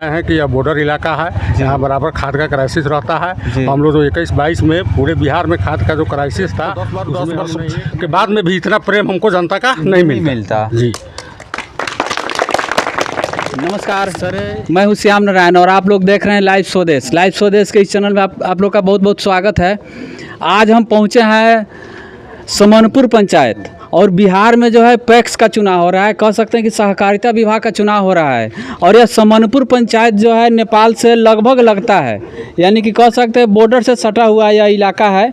है कि यह बॉर्डर इलाका है, यहाँ बराबर खाद का क्राइसिस रहता है। हम लोग जो 21-22 में पूरे बिहार में खाद का जो क्राइसिस था, 10 वर्ष के बाद में भी इतना प्रेम हमको जनता का नहीं मिलता जी। नमस्कार सर, मैं हूं श्याम नारायण और आप लोग देख रहे हैं लाइव स्वदेश। लाइव स्वदेश के इस चैनल में आप लोग का बहुत बहुत स्वागत है। आज हम पहुंचे हैं समनपुर पंचायत और बिहार में जो है पैक्स का चुनाव हो रहा है, कह सकते हैं कि सहकारिता विभाग का चुनाव हो रहा है। और यह समनपुर पंचायत जो है नेपाल से लगभग लगता है, यानी कि कह सकते हैं बॉर्डर से सटा हुआ यह इलाका है।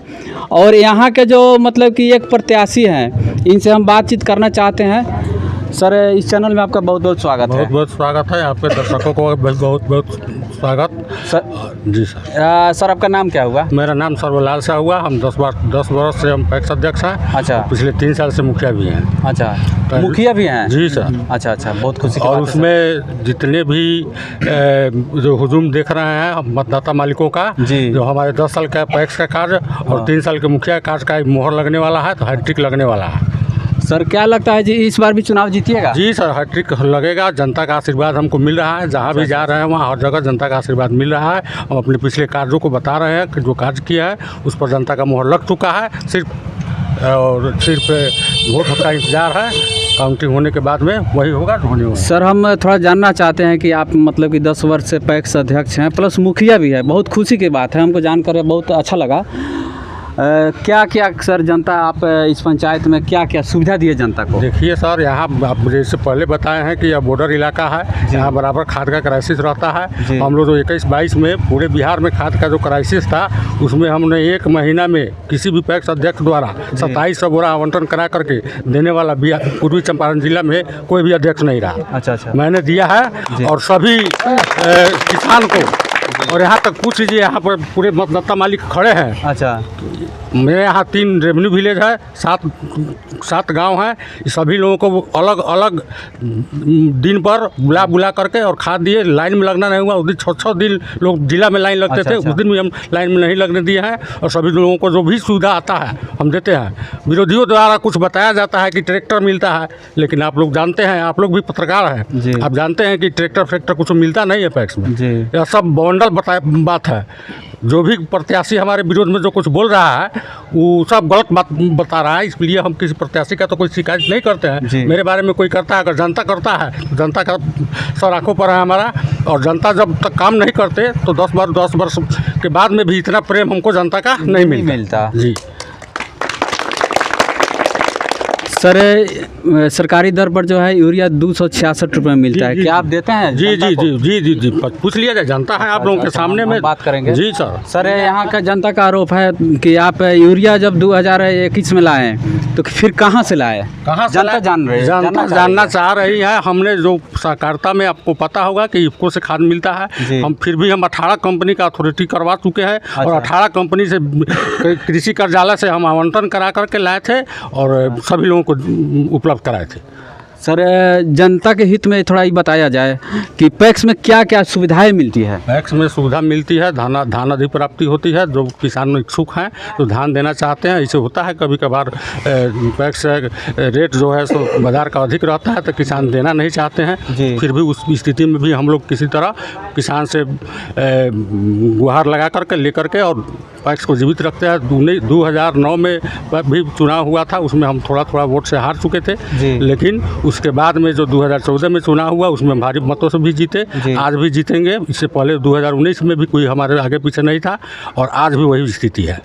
और यहाँ के जो मतलब कि एक प्रत्याशी हैं, इनसे हम बातचीत करना चाहते हैं। सर, इस चैनल में आपका बहुत बहुत स्वागत है। बहुत बहुत स्वागत है, आपके दर्शकों को बहुत बहुत स्वागत सर जी। सर आपका नाम क्या हुआ? मेरा नाम सर्वलाल शाह हुआ। हम 10 वर्ष से हम पैक्स अध्यक्ष हैं। अच्छा। पिछले 3 साल से मुखिया भी हैं। अच्छा, मुखिया भी हैं जी सर। अच्छा, बहुत खुशी की और बात है उसमें जितने भी जो हुजूम देख रहे हैं मतदाता मालिकों का, जो हमारे 10 साल का पैक्स का कार्य और 3 साल के मुखिया कार्य का मोहर लगने वाला है, तो हैट्रिक लगने वाला है। सर क्या लगता है जी, इस बार भी चुनाव जीतिएगा? जी सर, हैट्रिक लगेगा। जनता का आशीर्वाद हमको मिल रहा है, जहाँ भी जा रहे हैं वहाँ हर जगह जनता का आशीर्वाद मिल रहा है। हम अपने पिछले कार्यों को बता रहे हैं कि जो कार्य किया है उस पर जनता का मोहर लग चुका है। सिर्फ वोट का इंतजार है। काउंटिंग होने के बाद में वही होगा जो होने होगा। सर हम थोड़ा जानना चाहते हैं कि आप मतलब कि 10 वर्ष से पैक्स अध्यक्ष हैं प्लस मुखिया भी है, बहुत खुशी की बात है, हमको जानकर बहुत अच्छा लगा। क्या क्या सर जनता आप इस पंचायत में क्या क्या सुविधा दिए जनता को? देखिए सर, यहाँ आप जैसे पहले बताए हैं कि यह बॉर्डर इलाका है, यहाँ बराबर खाद का क्राइसिस रहता है। हम लोग जो 21-22 में पूरे बिहार में खाद का जो क्राइसिस था, उसमें हमने 1 महीना में किसी भी पैक्स अध्यक्ष द्वारा 2700 बोरा आवंटन करा करके देने वाला पूर्वी चंपारण जिला में कोई भी अध्यक्ष नहीं रहा। अच्छा, मैंने दिया है और सभी किसान को। और यहाँ तक पूछ लीजिए, यहाँ पर पूरे मतदाता मालिक खड़े हैं। अच्छा, मेरे यहाँ 3 रेवेन्यू विलेज है, 7 गांव हैं। सभी लोगों को अलग अलग दिन पर बुला करके और खाद दिए। लाइन में लगना नहीं हुआ। उस दिन 6 दिन लोग जिला में लाइन लगते थे। उस दिन भी हम लाइन में नहीं लगने दिए हैं। और सभी लोगों को जो भी सुविधा आता है हम देते हैं। विरोधियों द्वारा कुछ बताया जाता है कि ट्रैक्टर मिलता है, लेकिन आप लोग जानते हैं, आप लोग भी पत्रकार हैं, आप जानते हैं कि ट्रैक्टर कुछ मिलता नहीं है पैक्स में। यह सब बॉन्डल बात है। जो भी प्रत्याशी हमारे विरोध में जो कुछ बोल रहा है वो सब गलत बात बता रहा है। इसलिए हम किसी प्रत्याशी का तो कोई शिकायत नहीं करते हैं। मेरे बारे में कोई करता है, अगर जनता करता है तो जनता का सर आँखों पर है हमारा। और जनता जब तक काम नहीं करते तो 10 वर्ष के बाद में भी इतना प्रेम हमको जनता का नहीं मिलता जी। सर सरकारी दर पर जो है यूरिया 266 रुपये मिलता है, क्या आप देते हैं? जी, पूछ लिया जाए, जनता है आप लोगों के सामने में बात करेंगे जी। सर यहाँ का जनता का आरोप है कि आप यूरिया जब 2021 में लाए तो फिर कहाँ से लाए? जनता जानना चाह रही है। हमने जो सहकारिता में, आपको पता होगा कि इफ्को से खाद मिलता है, हम 18 कंपनी का अथॉरिटी करवा चुके हैं। और 18 कंपनी से कृषि कार्यालय से हम आवंटन करा करके लाए थे और सभी लोगों को उपलब्ध कराए थे। सर जनता के हित में थोड़ा ये बताया जाए कि पैक्स में क्या क्या सुविधाएं मिलती है? पैक्स में सुविधा मिलती है, धान अधिप्राप्ति होती है। जो किसान इच्छुक हैं तो धान देना चाहते हैं, इसे होता है कभी कभार पैक्स रेट जो है सो बाज़ार का अधिक रहता है तो किसान देना नहीं चाहते हैं। फिर भी उस स्थिति में भी हम लोग किसी तरह किसान से गुहार लगा करके लेकर के और पैक्स को जीवित रखते हैं। 2009 में भी चुनाव हुआ था, उसमें हम थोड़ा वोट से हार चुके थे, लेकिन उसके बाद में जो 2014 में चुनाव हुआ उसमें भारी मतों से भी जीते। आज भी जीतेंगे। इससे पहले 2019 में भी कोई हमारे आगे पीछे नहीं था और आज भी वही स्थिति है।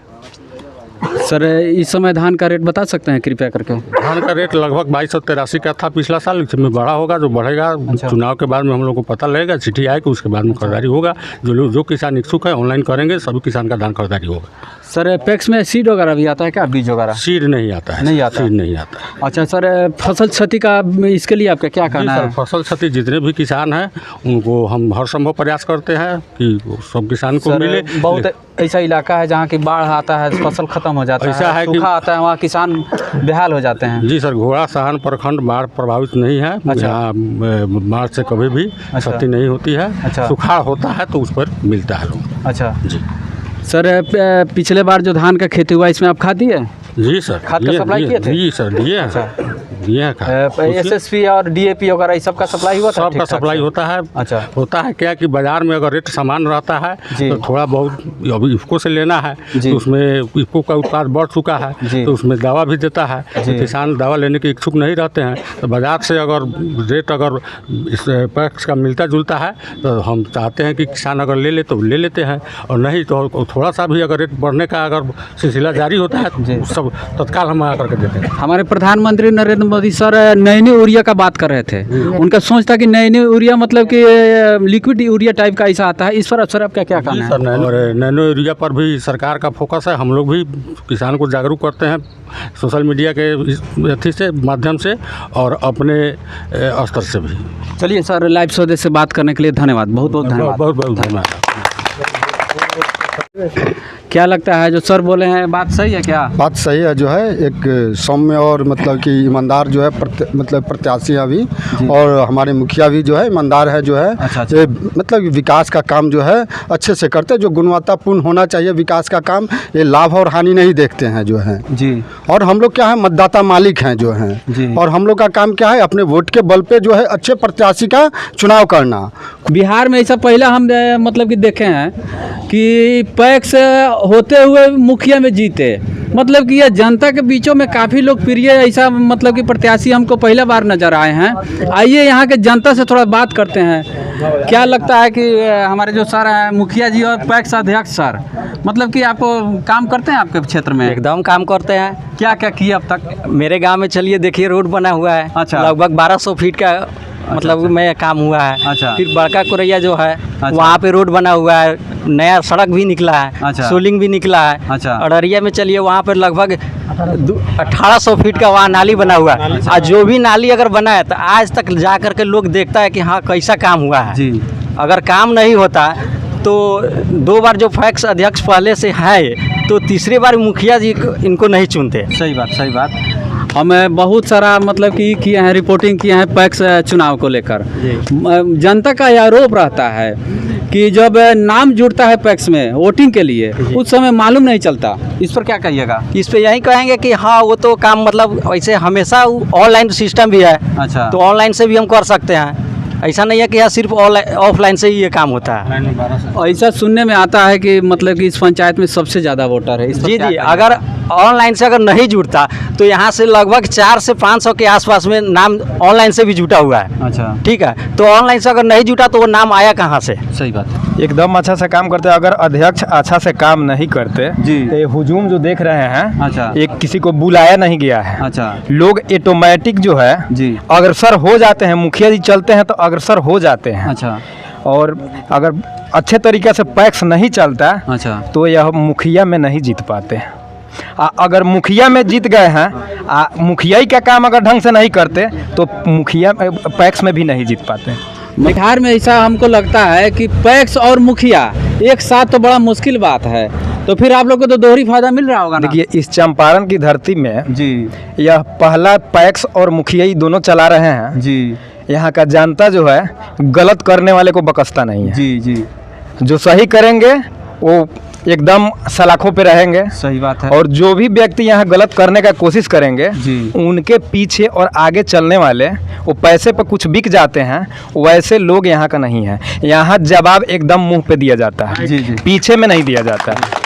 सर इस समय धान का रेट बता सकते हैं कृपया करके? धान का रेट लगभग 2283 का था पिछला साल। इसमें बढ़ा होगा, जो बढ़ेगा चुनाव के बाद में हम लोग को पता लगेगा। चिट्ठी आएगी, उसके बाद में खरीदारी होगा। जो किसान इच्छुक है ऑनलाइन करेंगे, सभी किसान का धान खरीदारी होगा। सर पैक्स में सीड वगैरह भी आता है क्या? बीज वगैरह? सीड नहीं आता है। सीड नहीं आता है। अच्छा सर, फसल क्षति का इसके लिए आपका क्या कहना है? फसल क्षति जितने भी किसान हैं उनको हम हर संभव प्रयास करते हैं कि सब किसान को मिले। बहुत ऐसा इलाका है जहाँ की बाढ़ आता है, फसल खत्म हो जाता है, ऐसा है सूखा आता है, वहाँ किसान बेहाल हो जाते हैं। जी सर, घोड़ा सहन प्रखंड बाढ़ प्रभावित नहीं है। यहाँ बाढ़ से कभी भी क्षति नहीं होती है। सुखाड़ होता है तो उस पर मिलता है लोग। अच्छा जी। सर पिछले बार जो धान का खेती हुआ इसमें आप खाद दिए? जी सर, खाद का सप्लाई किए थे? जी सर, दिए हैं। अच्छा, दिए हैं खाद। SSP और DAP वगैरह इस सब का सप्लाई हुआ था? सबका ठीक-ठाक सप्लाई से? होता है। अच्छा। होता है क्या कि बाज़ार में अगर रेट समान रहता है जी। तो थोड़ा बहुत अभी इफ़को से लेना है जी। तो उसमें इफ़को का उत्पाद बढ़ चुका है जी। तो उसमें दवा भी देता है। जी। तो किसान दवा लेने के इच्छुक नहीं रहते हैं तो बाज़ार से अगर रेट अगर इस पैक्स का मिलता जुलता है तो हम चाहते हैं कि किसान अगर ले ले तो ले लेते हैं, और नहीं तो थोड़ा सा भी अगर रेट बढ़ने का अगर सिलसिला जारी होता है जी। तो सब तत्काल हम आकर के देते हैं। हमारे प्रधानमंत्री नरेंद्र मोदी सर नई यूरिया का बात कर रहे थे। उनका सोच था कि नई यूरिया मतलब कि लिक्विड यूरिया टाइप का ऐसा आता है, इस पर सर आपका क्या कहना है? और नैनो यूरिया पर भी सरकार का फोकस है। हम लोग भी किसान को जागरूक करते हैं सोशल मीडिया के अथी से माध्यम से और अपने स्तर से भी। चलिए सर, लाइव स्वदेश से बात करने के लिए धन्यवाद, बहुत बहुत धन्यवाद। बहुत बहुत धन्यवाद। क्या लगता है जो सर बोले हैं बात सही है क्या? बात सही है, जो है एक सौम्य और मतलब कि ईमानदार जो है मतलब प्रत्याशी हैं अभी, और हमारे मुखिया भी जो है ईमानदार है, जो है अच्छा। ये मतलब विकास का काम जो है अच्छे से करते हैं, जो गुणवत्तापूर्ण होना चाहिए विकास का काम, ये लाभ और हानि नहीं देखते हैं जो है जी। और हम लोग क्या है मतदाता मालिक हैं जो जी। हैं, और हम लोग का काम क्या है अपने वोट के बल पे जो है अच्छे प्रत्याशी का चुनाव करना। बिहार में ऐसा पहला हम मतलब कि देखे हैं कि पैक्स होते हुए मुखिया में जीते, मतलब कि यह जनता के बीचों में काफ़ी लोकप्रिय ऐसा मतलब कि प्रत्याशी हमको पहला बार नज़र आए हैं। आइए यहाँ के जनता से थोड़ा बात करते हैं। क्या लगता है कि हमारे जो सर हैं मुखिया जी और पैक्स अध्यक्ष सर, मतलब कि आप काम करते हैं आपके क्षेत्र में? एकदम काम करते हैं। क्या क्या किया अब तक? मेरे गांव में चलिए देखिए रोड बना हुआ है। अच्छा। लगभग 1200 फीट का मतलब में काम हुआ है। अच्छा। फिर बड़का कोरैया जो है अच्छा। वहाँ पे रोड बना हुआ है, नया सड़क भी निकला है। अच्छा। सोलिंग भी निकला है। अच्छा। अररिया में चलिए वहाँ पर लगभग 1800 फीट का वहाँ नाली बना हुआ है। और जो भी नाली अगर बना है तो आज तक जा कर के लोग देखता है कि हाँ कैसा काम हुआ है। जी। अगर काम नहीं होता तो 2 बार जो पैक्स अध्यक्ष पहले से है तो तीसरी बार मुखिया जी इनको नहीं चुनते। सही बात, सही बात। हमें बहुत सारा मतलब कि किए हैं, रिपोर्टिंग किए हैं पैक्स चुनाव को लेकर। जनता का यह आरोप रहता है कि जब नाम जुड़ता है पैक्स में वोटिंग के लिए उस समय मालूम नहीं चलता। इस पर क्या कहिएगा? इस पे यही कहेंगे कि हाँ वो तो काम मतलब वैसे हमेशा ऑनलाइन सिस्टम भी है। अच्छा। तो ऑनलाइन से भी हम कर सकते हैं, ऐसा नहीं है कि यहाँ सिर्फ ऑफलाइन से ही ये काम होता है। और ऐसा सुनने में आता है कि मतलब कि इस पंचायत में सबसे ज़्यादा वोटर है। इस पर जी क्या जी, कहिएगा? अगर ऑनलाइन से अगर नहीं जुड़ता तो यहाँ से लगभग 400 से 500 के आसपास में नाम ऑनलाइन से भी जुटा हुआ है। अच्छा। ठीक है, तो ऑनलाइन से अगर नहीं जुटा तो वो नाम आया कहाँ से? सही बात। एकदम अच्छा से काम करते हैं। अगर अध्यक्ष अच्छा से काम नहीं करते जी। तो ये हुजूम जो देख रहे हैं, अच्छा। ये किसी को बुलाया नहीं गया है। अच्छा। लोग ऑटोमेटिक जो है जी। अग्रसर हो जाते हैं, मुखिया जी चलते हैं तो अग्रसर हो जाते हैं। अच्छा। और अगर अच्छे तरीके से पैक्स नहीं चलता अच्छा। तो यह मुखिया में नहीं जीत पाते। अगर मुखिया में जीत गए हैं, मुखिया ही का काम अगर ढंग से नहीं करते तो मुखिया पैक्स में भी नहीं जीत पाते। बिहार में ऐसा हमको लगता है कि पैक्स और मुखिया एक साथ तो बड़ा मुश्किल बात है, तो फिर आप लोग को तो दोहरी फायदा मिल रहा होगा ना? देखिए, इस चंपारण की धरती में जी। यह पहला पैक्स और मुखिया ही दोनों चला रहे हैं। जी। यहाँ का जनता जो है गलत करने वाले को बकसता नहीं है। जी। जी। जो सही करेंगे वो एकदम सलाखों पे रहेंगे। सही बात है। और जो भी व्यक्ति यहाँ गलत करने का कोशिश करेंगे जी। उनके पीछे और आगे चलने वाले वो पैसे पर कुछ बिक जाते हैं, वैसे लोग यहाँ का नहीं है। यहाँ जवाब एकदम मुंह पे दिया जाता है। जी जी। पीछे में नहीं दिया जाता है।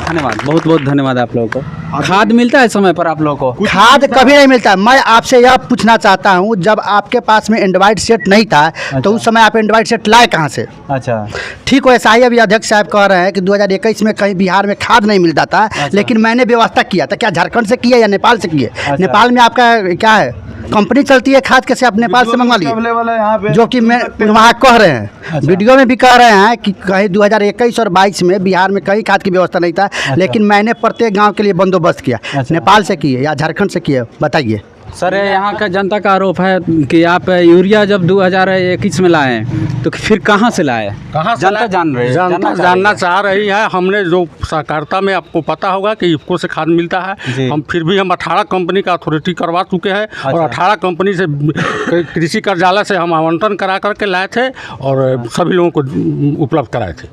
धन्यवाद, बहुत बहुत धन्यवाद आप लोगों को। खाद मिलता है समय पर आप लोगों को? खाद कभी नहीं मिलता। मैं आपसे यह पूछना चाहता हूँ, जब आपके पास में एंड्रॉइड सेट नहीं था तो उस समय आप एंड्रॉइड सेट लाए कहाँ से? अच्छा। ठीक वैसा ही अभी अध्यक्ष साहब कह रहे हैं कि 2021 में कहीं बिहार में खाद नहीं मिलता था। लेकिन मैंने व्यवस्था किया था। क्या झारखंड से किए या नेपाल से किए? नेपाल में आपका क्या है, कंपनी चलती है खाद, कैसे आप नेपाल से मंगवा लिए? जो कि मैं वहाँ कह रहे हैं, वीडियो में भी कह रहे हैं कि कहीं 2021 और 22 में बिहार में कहीं खाद की व्यवस्था नहीं था। लेकिन मैंने प्रत्येक गांव के लिए बंदोबस्त किया। नेपाल से किए या झारखंड से किए, बताइए। सर, यहाँ का जनता का आरोप है कि आप यूरिया जब 2021 में लाए तो फिर कहाँ से लाए? कहाँ से जनता लाए? जान रही है, जनता जानना चाह रही है। हमने जो सहकारिता में आपको पता होगा कि इफ़को से खाद मिलता है, हम फिर भी हम 18 कंपनी का अथॉरिटी करवा चुके हैं। और 18 कंपनी से कृषि कार्यालय से हम आवंटन करा करके लाए थे और सभी लोगों को उपलब्ध कराए थे।